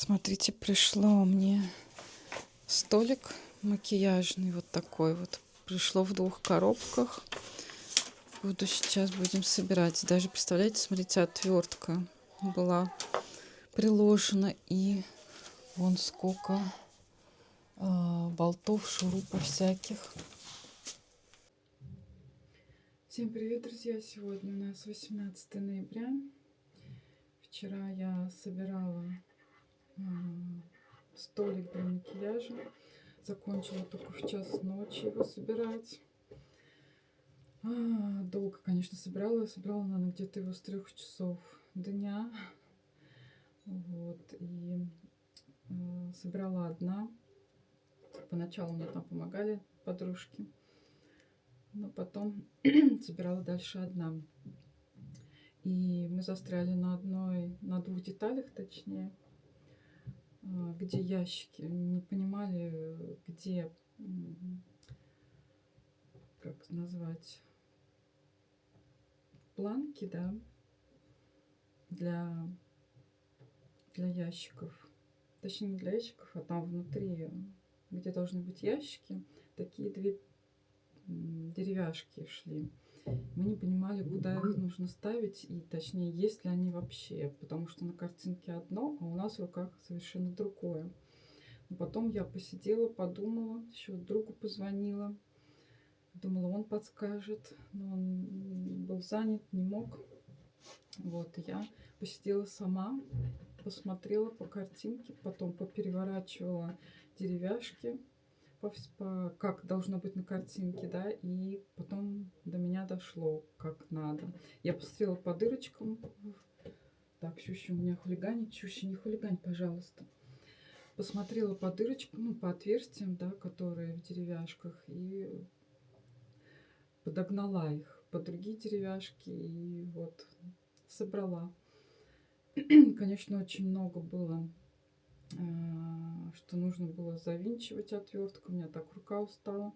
Смотрите, пришло мне столик макияжный, вот такой вот. Пришло в 2 коробках. Будем собирать. Даже, представляете, смотрите, отвертка была приложена. И вон сколько болтов, шурупов всяких. Всем привет, друзья! Сегодня у нас 18 ноября. Вчера я собирала столик для макияжа. Закончила только в час ночи его собирать. Долго, конечно, собирала. Собирала, наверное, где-то его с 3 часов дня. Вот. И собирала одна. Поначалу мне там помогали подружки. Но потом собирала дальше одна. И мы застряли на 2 деталях, точнее, где ящики. Не понимали, где, как назвать, планки, да, для ящиков. Точнее, не для ящиков, а там внутри, где должны быть ящики, такие 2 деревяшки шли. Мы не понимали, куда их нужно ставить, и точнее, есть ли они вообще, потому что на картинке одно, а у нас в руках совершенно другое. Но потом я посидела, подумала, еще другу позвонила, думала, он подскажет, но он был занят, не мог. Вот, я посидела сама, посмотрела по картинке, потом попереворачивала деревяшки, как должно быть на картинке, да, и потом до меня дошло, как надо. Я посмотрела по дырочкам. Так, Щуща у меня хулиганит. Щуща, не хулигань, пожалуйста. Посмотрела по дырочкам, ну, по отверстиям, да, которые в деревяшках, и подогнала их под другие деревяшки, и вот собрала. Конечно, очень много было, что нужно было завинчивать отвертку. У меня так рука устала.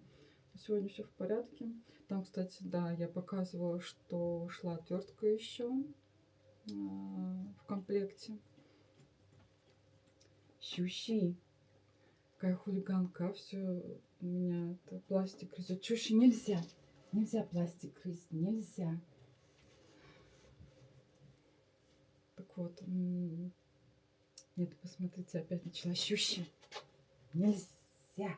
Сегодня все в порядке. Там, кстати, да, я показывала, что шла отвертка еще в комплекте. Щущи, какая хулиганка, все у меня это пластик грызет. Щущи, нельзя пластик грызть, нельзя. Так вот, нет, посмотрите, опять начала. Щущи, нельзя.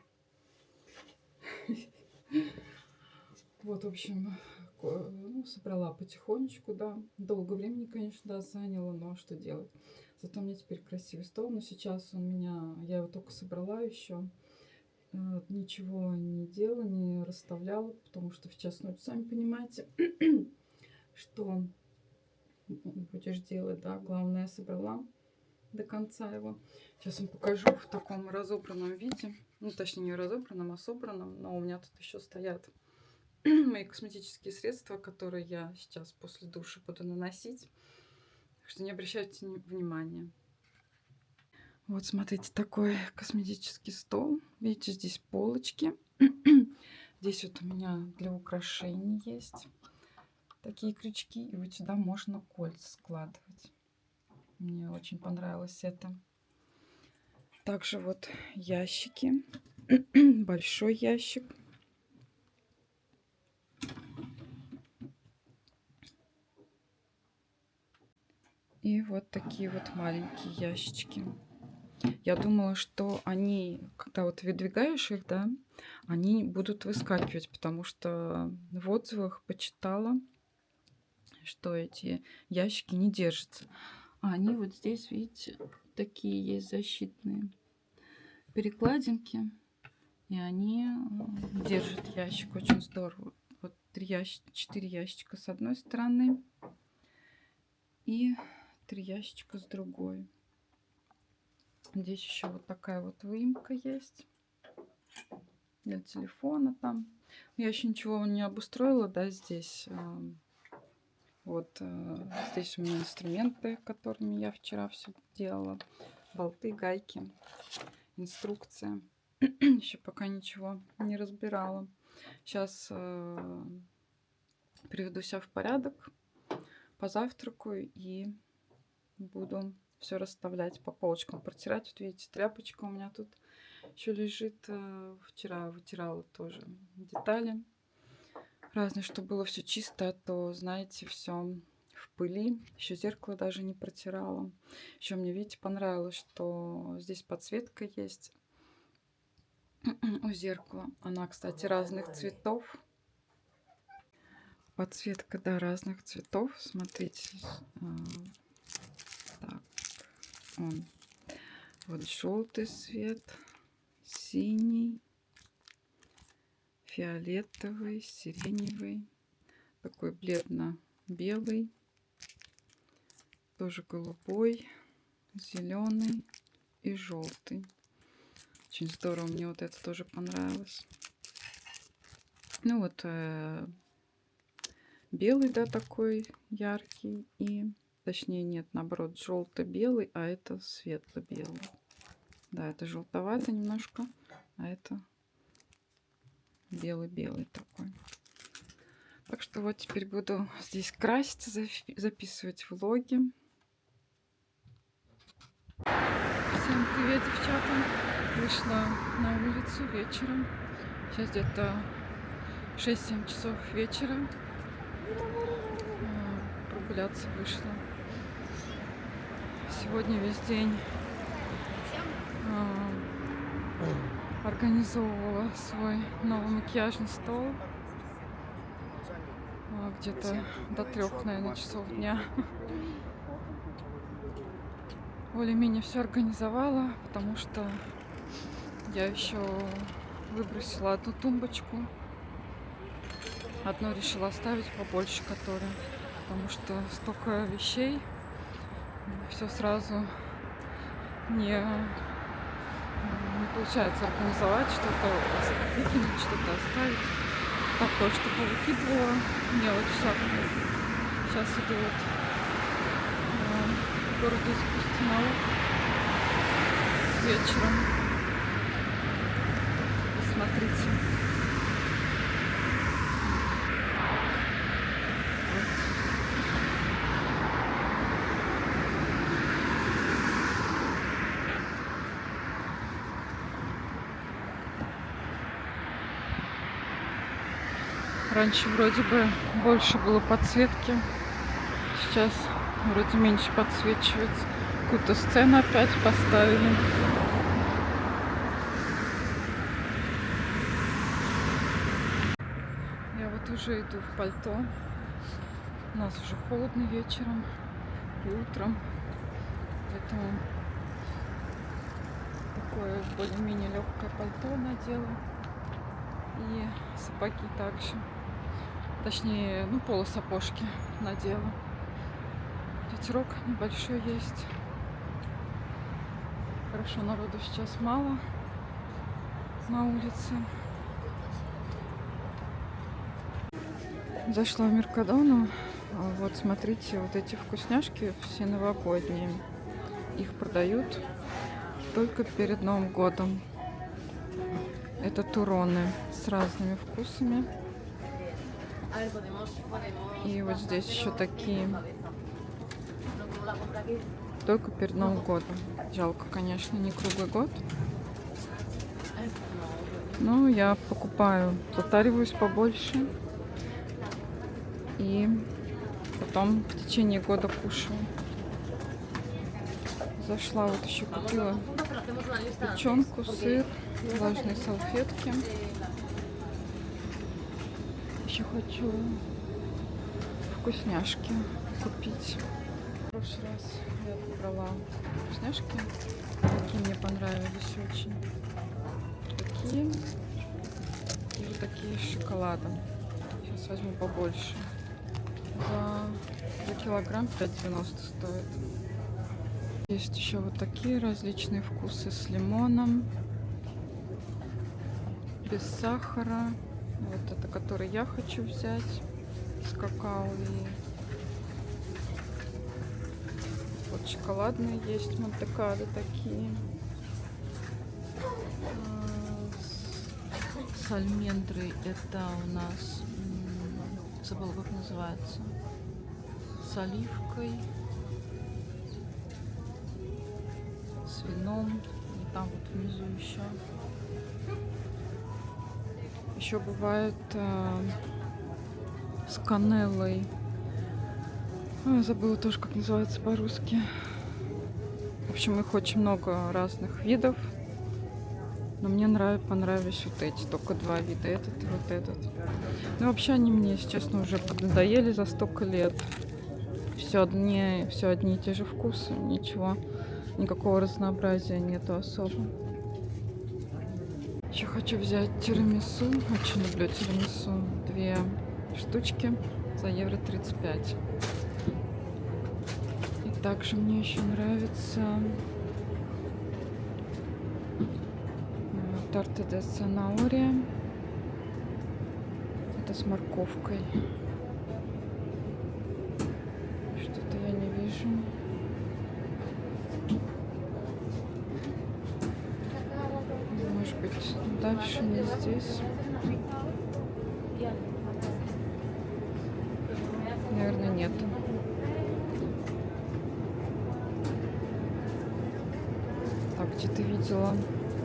Вот, в общем, ну, собрала потихонечку, да. Долго времени, конечно, да, заняло, но что делать. Зато у меня теперь красивый стол. Но сейчас я его только собрала еще. Ничего не делала, не расставляла, потому что в час ночи, сами понимаете, что будешь делать, да. Главное, я собрала до конца его. Сейчас вам покажу в таком разобранном виде. Ну, точнее, не разобранном, а собранном. Но у меня тут еще стоят мои косметические средства, которые я сейчас после душа буду наносить. Так что не обращайте внимания. Вот, смотрите, такой косметический стол. Видите, здесь полочки. Здесь вот у меня для украшений есть такие крючки. И вот сюда можно кольца складывать. Мне очень понравилось это. Также вот ящики. Большой ящик. И вот такие вот маленькие ящички. Я думала, что они, когда вот выдвигаешь их, да, они будут выскакивать, потому что в отзывах почитала, что эти ящики не держатся. А они вот здесь, видите, такие есть защитные перекладинки, и они держат ящик очень здорово. Вот 4 ящика с одной стороны и 3 ящичка с другой. Здесь еще вот такая вот выемка есть для телефона там. Я еще ничего не обустроила, да, здесь. Вот здесь у меня инструменты, которыми я вчера все делала. Болты, гайки, инструкция. Еще пока ничего не разбирала. Сейчас приведу себя в порядок, позавтракаю и буду все расставлять по полочкам, протирать. Вот видите, тряпочка у меня тут еще лежит. Вчера вытирала тоже детали разные, чтобы было все чисто, а то, знаете, все в пыли. Еще зеркало даже не протирала. Еще мне, видите, понравилось, что здесь подсветка есть у зеркала. Она, кстати, разных цветов. Подсветка, да, разных цветов. Смотрите. Так, он. Вот желтый цвет, синий, фиолетовый, сиреневый, такой бледно-белый, тоже голубой, зеленый и желтый. Очень здорово, мне вот это тоже понравилось. Ну вот белый, да, такой яркий, и точнее нет, наоборот, желто-белый, а это светло-белый. Да, это желтовато немножко, а это белый-белый такой. Так что вот теперь буду здесь краситься, записывать влоги. Всем привет, девчата! Вышла на улицу вечером. Сейчас где-то 6-7 часов вечера. Прогуляться вышла. Сегодня весь день организовывала свой новый макияжный стол. Где-то до 3, наверное, часов дня. Более-менее все организовала, потому что я еще выбросила одну тумбочку. Одну решила оставить побольше, которая, потому что столько вещей, все сразу не получается организовать, что-то выкинуть, что-то оставить. Так, кое-что повыкидывала, мелочь всякую. Сейчас иду вот в городе искусств наук вечером. Посмотрите. Раньше вроде бы больше было подсветки. Сейчас вроде меньше подсвечивается. Какую-то сцену опять поставили. Я вот уже иду в пальто. У нас уже холодно вечером и утром. Поэтому такое более-менее легкое пальто надела. И сапоги также. Точнее, ну, полусапожки надела. Ветерок небольшой есть. Хорошо, народу сейчас мало на улице. Зашла в Меркадону. Вот смотрите, вот эти вкусняшки все новогодние. Их продают только перед Новым годом. Это туроны с разными вкусами. И вот здесь еще такие. Только перед Новым годом. Жалко, конечно, не круглый год. Но я покупаю, затариваюсь побольше. И потом в течение года кушаю. Зашла, вот еще купила печенку, сыр, влажные салфетки. Еще хочу вкусняшки купить. В прошлый раз я брала вкусняшки. Такие мне понравились очень. Такие. И вот такие с шоколадом. Сейчас возьму побольше. За килограмм 5,90 стоит. Есть еще вот такие различные вкусы с лимоном. Без сахара. Вот это, который я хочу взять. С какао. И вот шоколадные есть Монте-Карло такие. С альмендрой это у нас, забыла, как называется, с оливкой. с вином. И там вот внизу еще. Еще бывает с канелой. Ой, забыла тоже, как называется по-русски. В общем, их очень много разных видов. Но мне понравились вот эти, только два вида, этот и вот этот. Ну, вообще они мне, если честно, уже поднадоели за столько лет. Все одни и те же вкусы, ничего, никакого разнообразия нету особо. Еще хочу взять тирамису, очень люблю тирамису. 2 штучки за евро 35. И также мне еще нравится торта де санаория. Это с морковкой. Что-то я не вижу. Может быть, дальше, не здесь. Наверное, нет. Так, где ты видела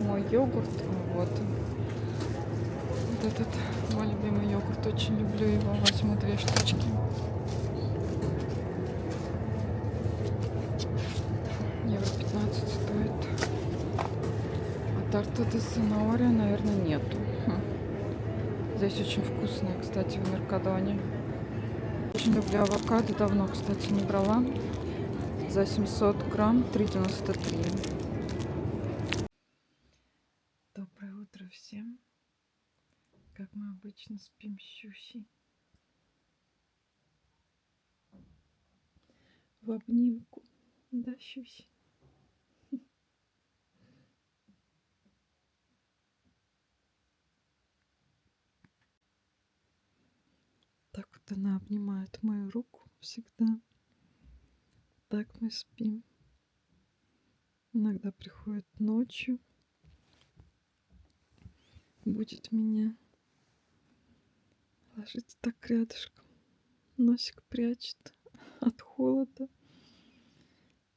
мой йогурт? Вот. Вот этот мой любимый йогурт. Очень люблю его. Возьму 2 штучки. Евро 15 стоит. А торта де санаория, наверное, нету. Здесь очень вкусная, кстати, в Меркадоне. Очень люблю авокадо. Давно, кстати, не брала. За 700 грамм 3,93. Доброе утро всем. Как мы обычно спим с Щусей. В обнимку. Да, Щуся? Так вот она обнимает мою руку всегда. Так мы спим. Иногда приходит ночью. Будет меня. Ложится так рядышком. Носик прячет от холода.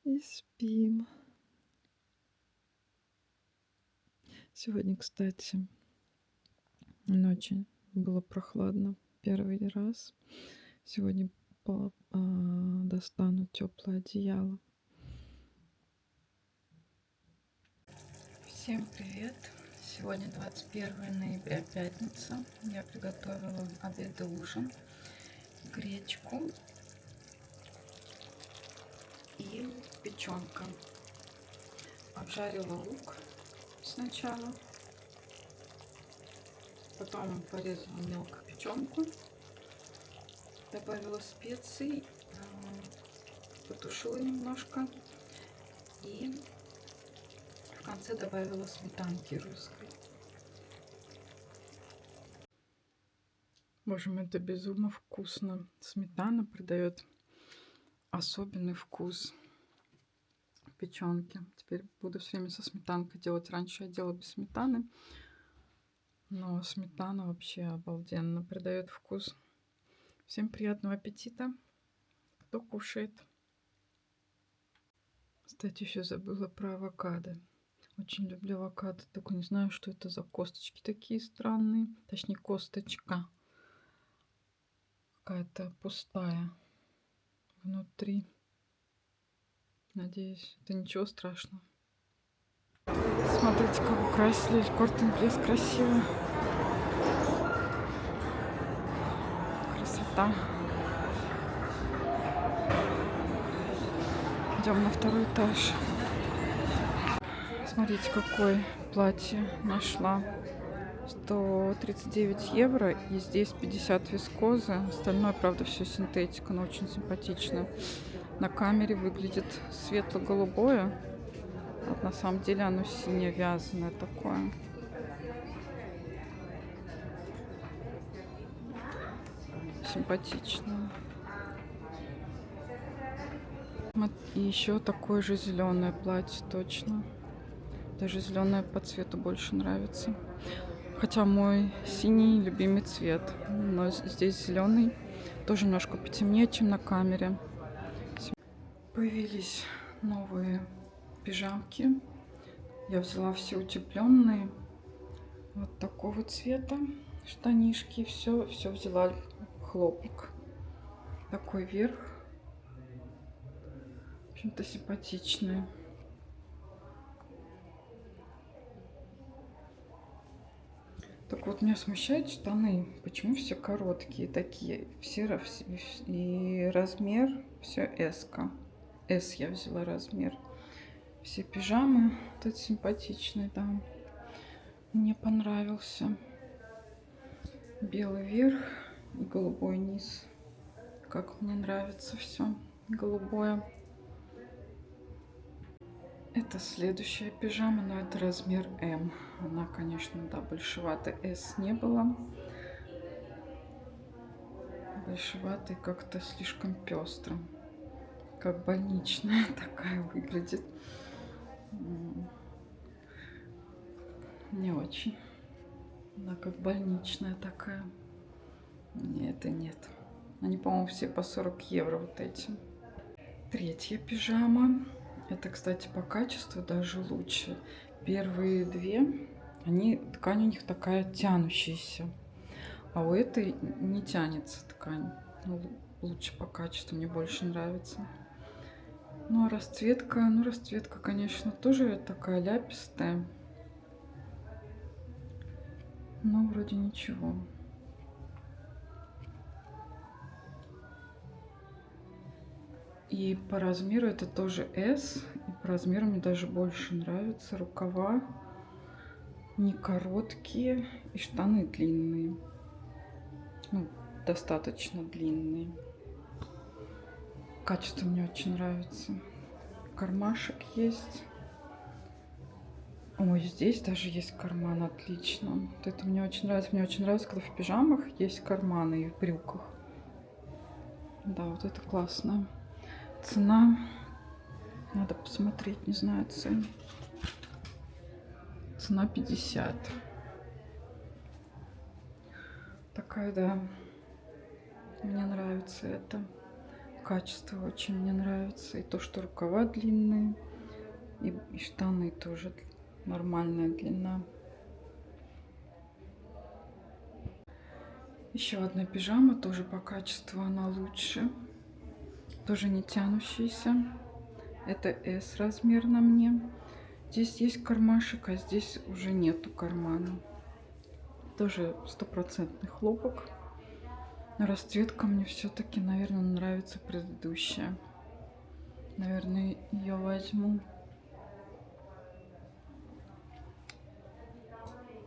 И спим. Сегодня, кстати, ночью было прохладно. Первый раз. Сегодня достану теплое одеяло. Всем привет! Сегодня 21 ноября, пятница. Я приготовила обед и ужин. Гречку и печенка. Обжарила лук сначала. Потом порезала мелко печенку. Добавила специй. Потушила немножко. И в конце добавила сметанки русской. Боже мой, это безумно вкусно. Сметана придает особенный вкус печенки. Теперь буду все время со сметанкой делать. Раньше я делала без сметаны. Но сметана вообще обалденно придает вкус. Всем приятного аппетита, кто кушает. Кстати, еще забыла про авокадо. Очень люблю авокадо. Только не знаю, что это за косточки такие странные. Точнее, косточка. Какая-то пустая внутри. Надеюсь, это ничего страшного. Смотрите, как украсили Корт-Ин-Плес красиво. Красота. Идем на 2-й этаж. Смотрите, какое платье нашла. 139 евро. И здесь 50 вискозы. Остальное, правда, все синтетика, но очень симпатично. На камере выглядит светло-голубое. Вот на самом деле оно синее вязаное такое. Симпатично. И еще такое же зеленое платье, точно. Даже зеленое по цвету больше нравится. Хотя мой синий любимый цвет. Но здесь зеленый тоже немножко потемнее, чем на камере. Появились новые пижамки. Я взяла все утепленные. Вот такого цвета штанишки. Все взяла хлопок. Такой верх. В общем-то симпатичный. Так вот, меня смущают штаны. Почему все короткие такие? Все и размер все S-ка. S я взяла размер. Все пижамы. Вот этот симпатичный, да. Мне понравился. Белый верх и голубой низ. Как мне нравится все голубое. Это следующая пижама, но это размер М. Она, конечно, да, большеватой. S не было. Большеватой как-то слишком пестро. Как больничная такая выглядит. Не очень. Она как больничная такая. Нет и нет. Они, по-моему, все по 40 евро вот эти. Третья пижама. Это, кстати, по качеству даже лучше. Первые две, ткань у них такая тянущаяся. А у этой не тянется ткань. Ну, лучше по качеству, мне больше нравится. Ну, а расцветка, конечно, тоже такая ляпистая. Но вроде ничего. И по размеру это тоже S. И по размеру мне даже больше нравится. Рукава не короткие и штаны длинные. Ну, достаточно длинные. Качество мне очень нравится. Кармашек есть. Ой, здесь даже есть карман, отлично. Вот это мне очень нравится. Мне очень нравится, когда в пижамах есть карманы и в брюках. Да, вот это классно. Цена. Надо посмотреть, не знаю цену. Цена 50. Такая, да. Мне нравится это. Качество очень мне нравится. И то, что рукава длинные. И штаны тоже нормальная длина. Еще одна пижама. Тоже по качеству она лучше. Тоже не тянущаяся. Это S размер на мне. Здесь есть кармашек, а здесь уже нету кармана. Тоже стопроцентный хлопок. Но расцветка мне все-таки, наверное, нравится предыдущая. Наверное, ее возьму.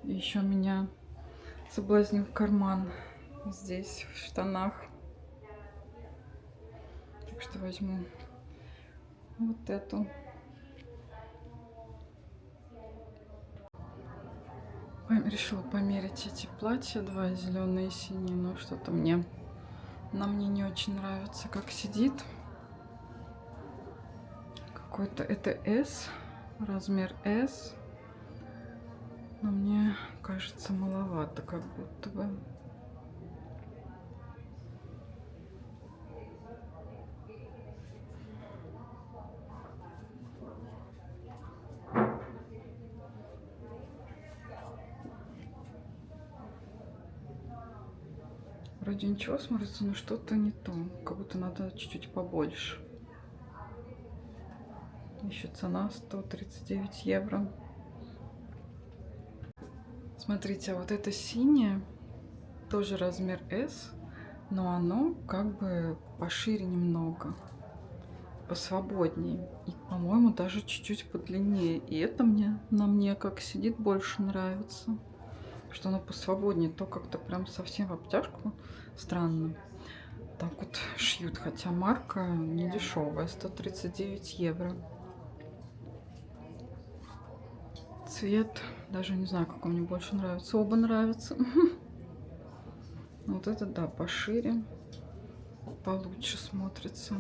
Еще меня соблазнил карман здесь, в штанах. Так что возьму вот эту. Решила померить эти платья, два зеленые и синие, но что-то на мне не очень нравится, как сидит. Какой-то это S, размер S, но мне кажется маловато, как будто бы. Вроде ничего смотрится, но что-то не то. Как будто надо чуть-чуть побольше. Еще цена 139 евро. Смотрите, а вот это синее, тоже размер S, но оно как бы пошире немного, посвободнее. И, по-моему, даже чуть-чуть подлиннее. И это на мне как сидит больше нравится. Что оно посвободнее, то как-то прям совсем в обтяжку. Странно. Так вот шьют, хотя марка не дешевая, 139 евро. Цвет, даже не знаю, какой мне больше нравится. Оба нравятся. Вот это, да, пошире, получше смотрится.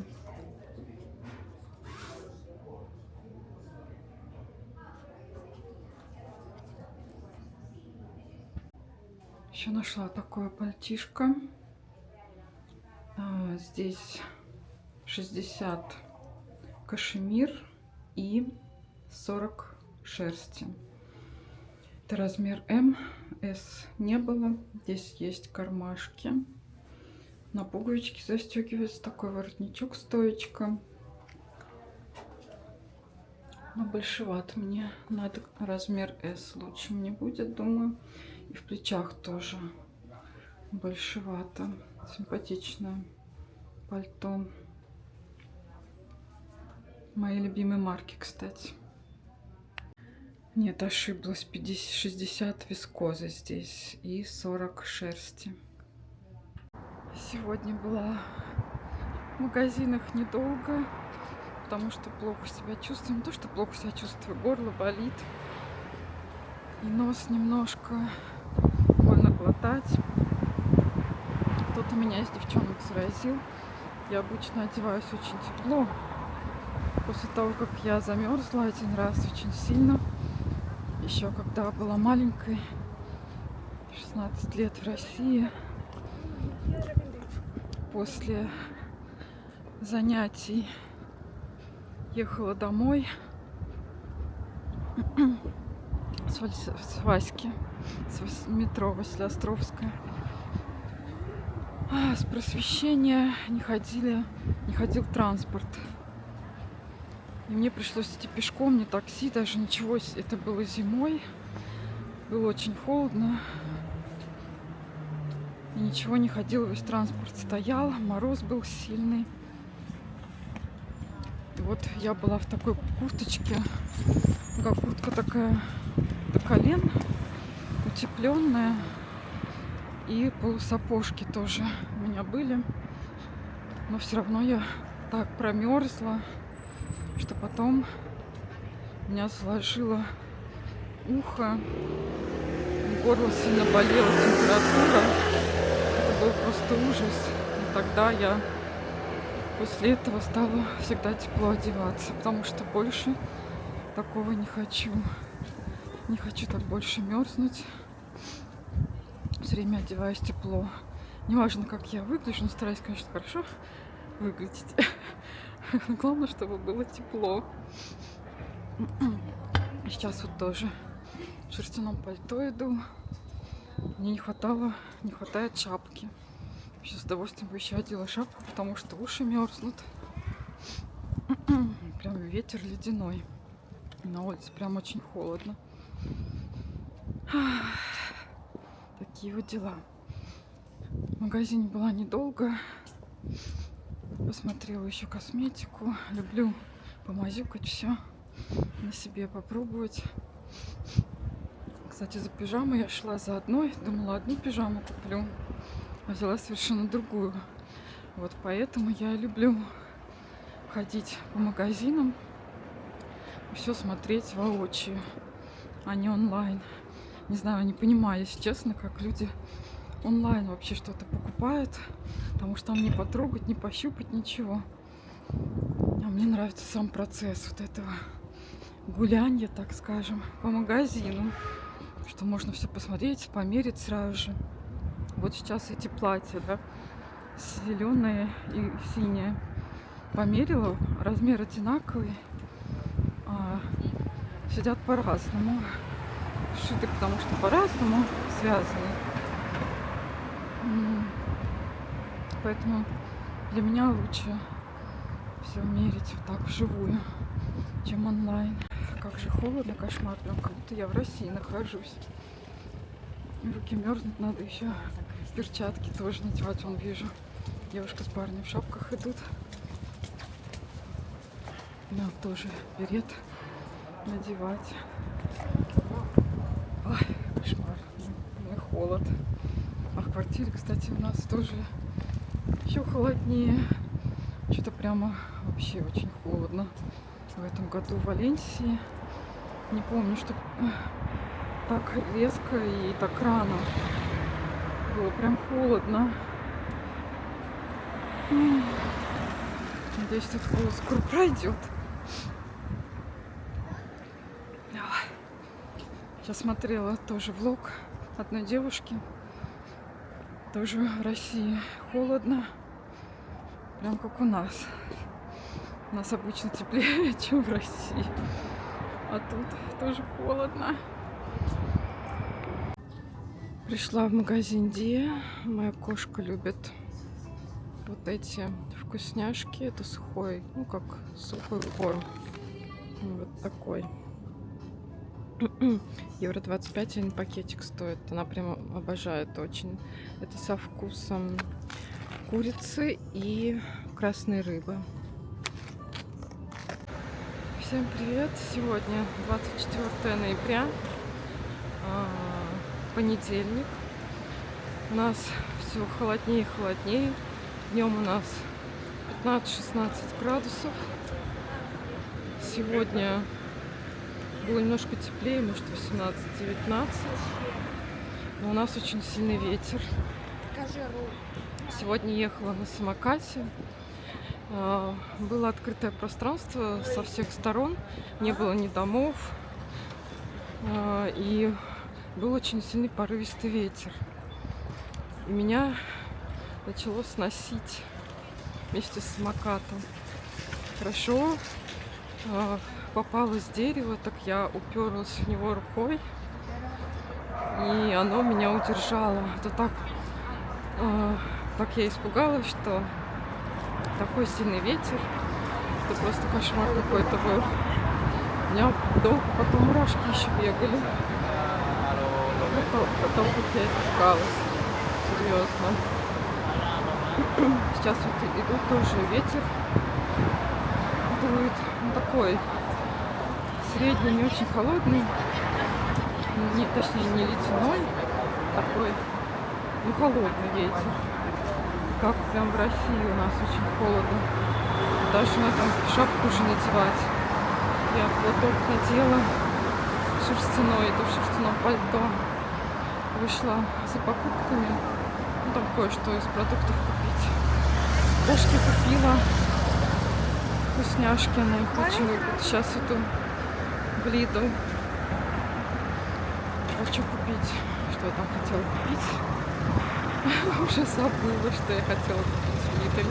Еще нашла такое пальтишко. Здесь 60 кашемир и 40 шерсти. Это размер М, С не было. Здесь есть кармашки. На пуговички застегивается такой воротничок, стоечка. Но большевато мне. Надо размер С. Лучше мне будет, думаю. И в плечах тоже большевато. Симпатичное пальто. Мои любимые марки, кстати. Нет, ошиблась. 60 вискозы здесь и 40 шерсти. Сегодня была в магазинах недолго, потому что плохо себя чувствую. Не то, что плохо себя чувствую, горло болит. И нос немножко больно глотать. Кто-то меня из девчонок заразил. Я обычно одеваюсь очень тепло. После того, как я замерзла один раз очень сильно, еще когда была маленькой, 16 лет в России, после занятий ехала домой с Васьки, с метро Василеостровская. С просвещения не ходил транспорт. И мне пришлось идти пешком, не такси, даже ничего. Это было зимой, было очень холодно. И ничего не ходил, весь транспорт стоял, мороз был сильный. И вот я была в такой курточке, как куртка такая до колен, утепленная. И полусапожки тоже у меня были. Но все равно я так промерзла, что потом меня заложило ухо, горло сильно болело, температура. Это был просто ужас. И тогда я после этого стала всегда тепло одеваться, потому что больше такого не хочу. Не хочу так больше мерзнуть. Все время одеваюсь тепло. Неважно, как я выгляжу, но стараюсь, конечно, хорошо выглядеть. Главное, чтобы было тепло. Сейчас вот тоже в шерстяном пальто иду. Мне не хватает шапки. Сейчас с удовольствием бы еще одела шапку, потому что уши мерзнут. Прям ветер ледяной. На улице прям очень холодно. Такие вот дела. В магазине была недолго. Посмотрела еще косметику. Люблю помазюкать все. На себе попробовать. Кстати, за пижамой я шла за одной. Думала, одну пижаму куплю. А взяла совершенно другую. Вот поэтому я люблю ходить по магазинам и все смотреть воочию, а не онлайн. Не знаю, не понимаю, если честно, как люди онлайн вообще что-то покупают, потому что там не потрогать, не пощупать, ничего. А мне нравится сам процесс вот этого гуляния, так скажем, по магазину, что можно все посмотреть, померить сразу же. Вот сейчас эти платья, да, зеленые и синие. Померила, размер одинаковый, а сидят по-разному. Шиты, потому что по-разному связаны. Поэтому для меня лучше все мерить вот так вживую, чем онлайн. Как же холодно, кошмар, прям как будто я в России нахожусь. Руки мерзнут, надо еще перчатки тоже надевать. Вон вижу, девушка с парнем в шапках идут. Да, тоже берет надевать. Ой, кошмар. Ну и холод. А в квартире, кстати, у нас тоже еще холоднее. Что-то прямо вообще очень холодно в этом году в Валенсии. Не помню, что так резко и так рано было прям холодно. Надеюсь, этот холод скоро пройдет. Сейчас смотрела тоже влог одной девушки. Тоже в России холодно. Прям как у нас. У нас обычно теплее, чем в России. А тут тоже холодно. Пришла в магазин Диа. Моя кошка любит вот эти вкусняшки. Это сухой, ну как сухой корм. Вот такой. Евро 25 один пакетик стоит. Она прям обожает очень. Это со вкусом курицы и красной рыбы. Всем привет! Сегодня 24 ноября, понедельник. У нас все холоднее и холоднее. Днем у нас 15-16 градусов. Сегодня было немножко теплее, может 18-19. Но у нас очень сильный ветер. Сегодня ехала на самокате. Было открытое пространство со всех сторон. Не было ни домов. И был очень сильный порывистый ветер. И меня начало сносить вместе с самокатом. Хорошо попалось дерево, так я уперлась в него рукой. И оно меня удержало. Это так я испугалась, что такой сильный ветер. Это просто кошмар какой-то был. У меня долго потом мурашки еще бегали. Потом как я испугалась. Серьезно. Сейчас вот идут тоже ветер. Дует. Он такой средний, не очень холодный. Точнее, не ледяной. Такой, ну, холодный ветер. Как прям в России у нас очень холодно. Даже на там шапку уже надевать. Я платок надела шерстяной, это в шерстяном пальто. Вышла за покупками. Ну, там кое-что из продуктов купить. Кошке купила вкусняшки, она их очень любит. Сейчас иду в Lidl. Хочу купить. Что я там хотела купить? Уже забыла, что я хотела купить в Lidl.